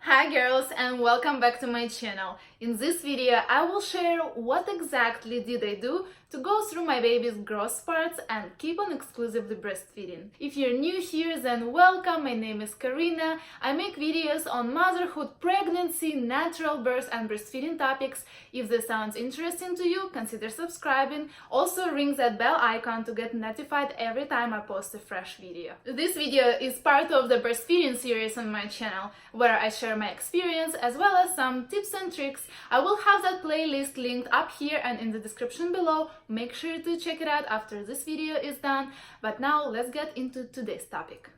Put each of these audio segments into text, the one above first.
Hi girls, and welcome back to my channel. In this video I will share what exactly did I do to go through my baby's growth spurts and keep on exclusively breastfeeding. If you're new here, then welcome. My name is Karina. I make videos on motherhood, pregnancy, natural birth and breastfeeding topics. If this sounds interesting to you, consider subscribing. Also ring that bell icon to get notified every time I post a fresh video. This video is part of the breastfeeding series on my channel, where I share my experience as well as some tips and tricks. I will have that playlist linked up here and in the description below. Make sure to check it out after this video is done. But now let's get into today's topic.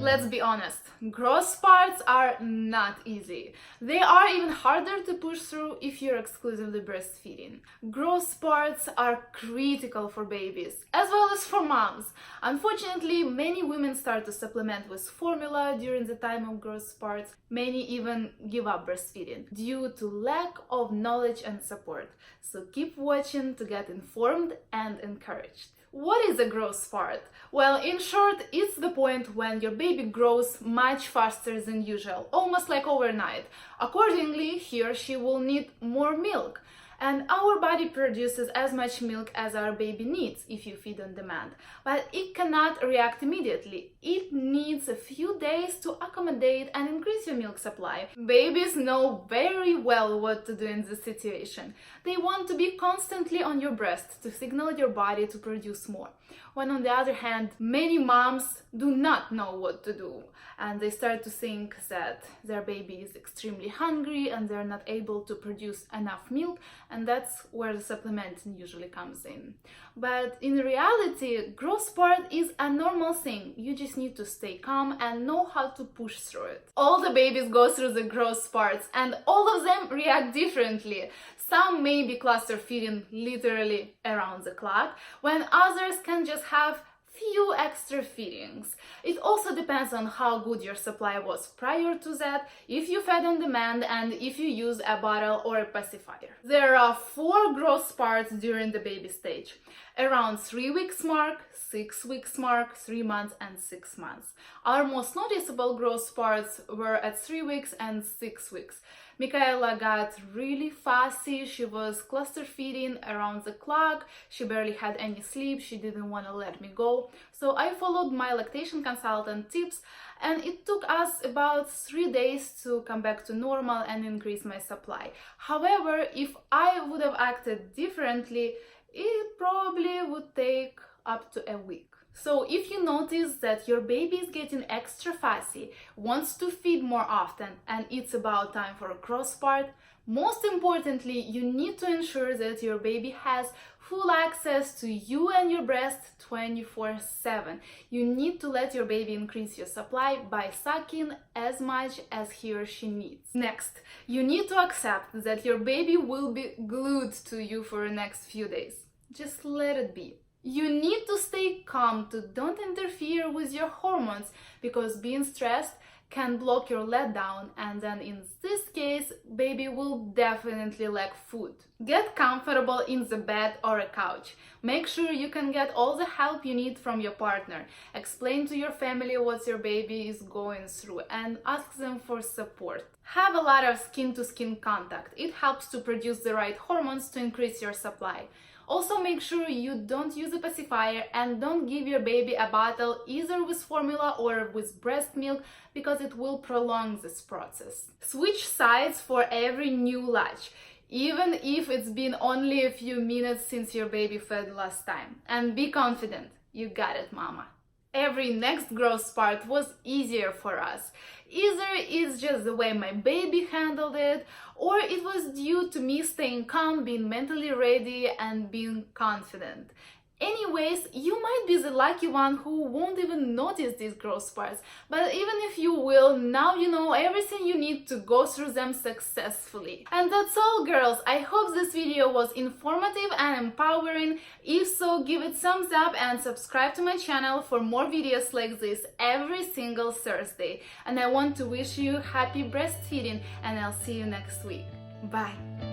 Let's be honest, growth spurts are not easy. They are even harder to push through if you're exclusively breastfeeding. Growth spurts are critical for babies, as well as for moms. Unfortunately, many women start to supplement with formula during the time of growth spurts. Many even give up breastfeeding due to lack of knowledge and support. So keep watching to get informed and encouraged. What is a growth spurt? Well, in short, it's the point when your baby grows much faster than usual, almost like overnight. Accordingly, he or she will need more milk. And our body produces as much milk as our baby needs if you feed on demand. But it cannot react immediately. It needs a few days to accommodate and increase your milk supply. Babies know very well what to do in this situation. They want to be constantly on your breast to signal your body to produce more. When on the other hand, many moms do not know what to do, and they start to think that their baby is extremely hungry and they're not able to produce enough milk, and that's where the supplementing usually comes in. But in reality, growth spurt is a normal thing. You just need to stay calm and know how to push through it. All the babies go through the growth spurts and all of them react differently. Some may be cluster feeding literally around the clock, when others can just have few extra feedings. It also depends on how good your supply was prior to that, if you fed on demand, and if you use a bottle or a pacifier. There are 4 growth spurts during the baby stage. Around 3 weeks mark, 6 weeks mark, 3 months and 6 months. Our most noticeable growth spurts were at 3 weeks and 6 weeks. Michaela got really fussy, she was cluster feeding around the clock, she barely had any sleep, she didn't want to let me go. So I followed my lactation consultant tips, and it took us about 3 days to come back to normal and increase my supply. However, if I would have acted differently, it probably would take up to a week. So if you notice that your baby is getting extra fussy, wants to feed more often, and it's about time for a growth spurt, most importantly, you need to ensure that your baby has full access to you and your breast 24/7. You need to let your baby increase your supply by sucking as much as he or she needs. Next, you need to accept that your baby will be glued to you for the next few days. Just let it be. You need to stay calm, to don't interfere with your hormones, because being stressed can block your letdown, and then in this case, baby will definitely lack food. Get comfortable in the bed or a couch. Make sure you can get all the help you need from your partner. Explain to your family what your baby is going through and ask them for support. Have a lot of skin-to-skin contact. It helps to produce the right hormones to increase your supply. Also, make sure you don't use a pacifier and don't give your baby a bottle either with formula or with breast milk, because it will prolong this process. Switch sides for every new latch, even if it's been only a few minutes since your baby fed last time. And be confident, you got it, mama. Every next growth spurt was easier for us. Either it's just the way my baby handled it, or it was due to me staying calm, being mentally ready, and being confident. Anyways, you might be the lucky one who won't even notice these growth spurts, but even if you will, now you know everything you need to go through them successfully. And that's all, girls. I hope this video was informative and empowering. If so, give it thumbs up and subscribe to my channel for more videos like this every single Thursday. And I want to wish you happy breastfeeding, and I'll see you next week. Bye!